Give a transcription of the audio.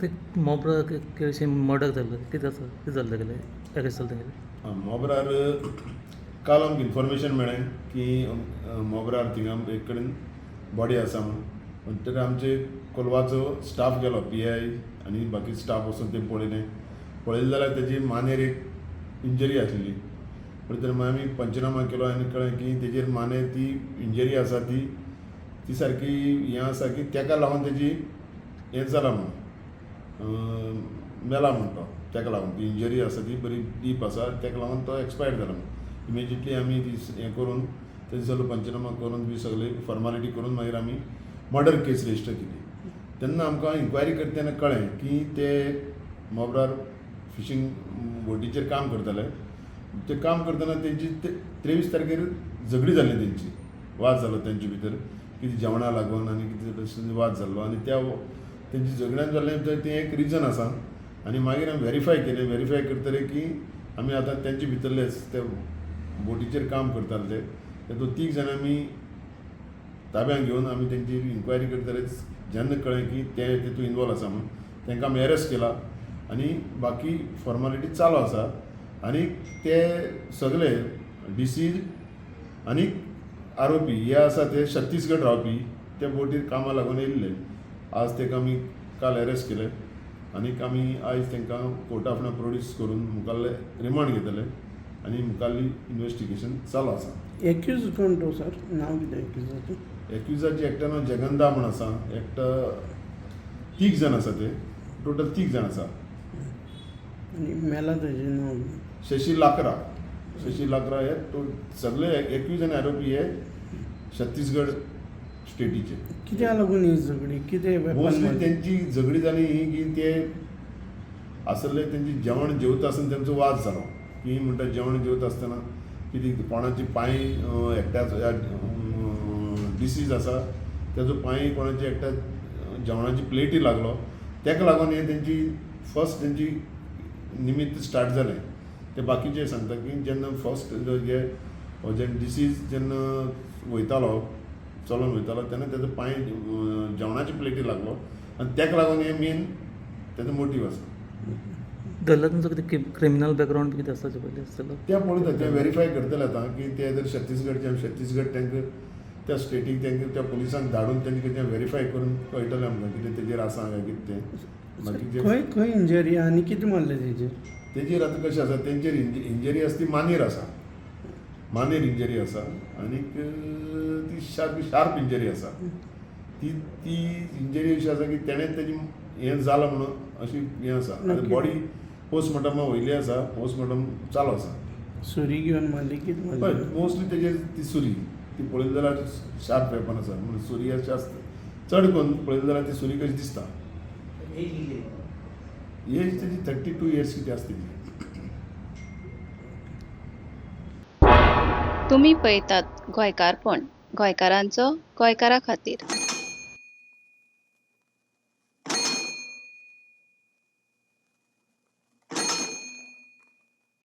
ते मोबरा केळशी मर्डर जाल्लो कितें जाल्लें तेगेलें अरेस्ट जालें तेगेलें मोबरार काल आमकां इन्फॉर्मेशन मेळ्ळें की मोबरार थिंगा एक कडेन बॉडी आसा म्हणून म्हणटकीर आमचे कोलवाचो स्टाफ गेलो PI आनी बाकी स्टाफ वचून तें पळयलें जाल्यार तेजी मानेर एक इंजरी आसलेली म्हणटकीर मागीर आमी पंचनामा केलो आनी कळ्ळें की तेजेर मानेर ती इंजरी आसा ती सारकी हें आसा की तेका लागून तेजी हें जालां म्हणून मेला म्हणून तो तेका लागून ती इंजरी आसा ती बरी डीप आसा तेका लागून तो एक्सपायर्ड जाला म्हणून इमिजिएटली आमी ती हें करून तेजो सगळो पंचनामा करून बी सगळी फॉर्मालिटी करून मागीर आमी मर्डर केस रजिस्टर केली तेन्ना आमकां इन्क्वायरी करता तेन्ना कळ्ळें की ते मोबरार फिशींग बोटीचेर काम करताले ते काम करतना तेंची 23 तारखेर झगडी जाल्ली तेंची वाद जालो तेंचे भितर कितें जेवणा लागून आनी कितें वाद जाल्लो आनी त्या तेंची झगड्यान जाल्लें तें एक रिजन आसा आनी मागीर हांवें व्हेरीफाय करतले की आमी आतां तेंचे भितरलेच ते बोटीचेर काम करताले ते तीग जाण आमी ताब्यात घेवन आमी तेंची इन्क्वायरी करतलेच जेन्ना कळ्ळें की ते तितून इनवॉल्व आसा म्हणून तांकां आमी अरेस्ट केला आनी बाकी फॉर्मालिटी चालू आसा आनी ते सगळे डिसीज आनी आरोपी हे आसा ते छत्तीसगड रावपी त्या बोटीर कामां लागून येयल्ले आज ताका आमी काल अरेस्ट केले आनीक आमी आयज तांकां कोर्टा फुडें प्रोड्यूस करून मुखाल्ले रिमांड घेतले आनी मुखाल्ली इन्वेस्टिगेशन चालू आसा एक्यूज कोण तो सर नांव कितें एक्यूजाचें एक्युजाचे एकट्या नांव जगंदा म्हूण आसा एकटो तीग जाण आसा ते टोटल तीग जाण आसा आनी मेला तेजें नांव शशी लाकरा हे तो सगळे एक्यूज आनी आरोपी हे छत्तीसगड स्टेटीचे कित्याक लागून ही झगडी कितें मोस्टली तेंची झगडी जाली ही की ते आसले तेंची जेवण जेवता आसतना तेंचो वाद जालो की म्हणटा जेवण जेवता आसतना कितें कोणाची पांय एकट्या डिसीज आसा तेजो पांय कोणाची एकट्या जेवणाची प्लेटी लागलो तेका लागून हे तेंची फर्स्ट तेंची निमित्त स्टार्ट जालें ते बाकीचे सांगता की जेन्ना फर्स्ट जे डिसीज जेन्ना वयतालो चलून वयतालो तेन्ना तेजो पांय जेवणाची प्लेटी लागलो आनी तेका लागून हे मेन तेजो मोटीव आसा धरला तुमचो कितें क्रिमिनल बॅकग्रावंड कितें आसा तेचे पयलीं आसतलो ते पळयता ते व्हेरीफाय करतले आतां की ते जर छत्तीसगड तांकां त्या स्टेटीक तांकां त्या पुलिसांक धाडून तांकां कितें व्हेरीफाय करून कळटलें आमकां कितें तेजेर आसा काय कितें तें बाकीचें खंय इंजरी आनी कितें मारलें तेजेर आतां कशें आसा तेंचेर इंजरी आसा ती मानेर आसा मानेर इंजरी आसा आनीक ती शार्प इंजरी आसा ती इंजरी अशी आसा की तेणें तेजी हें जालां म्हणून अशी हें आसा आनी बॉडी पोस्टमॉर्टमा वयली आसा पोस्टमॉर्टम चालू आसा सुरी घेवन मारली कितें मारली मोस्टली तेजेर ती सुरी ती पळयली जाल्यार शार्प वेपन आसा म्हणून सुरी अशी आसता चड करून पळयली जाल्यार ती सुरी कशी दिसता एज तेजी 32 इयर्स कितें आसता तेजी तुम्ही पळयतात गोंयकारपण गोंयकारांचो गोंयकारा खातीर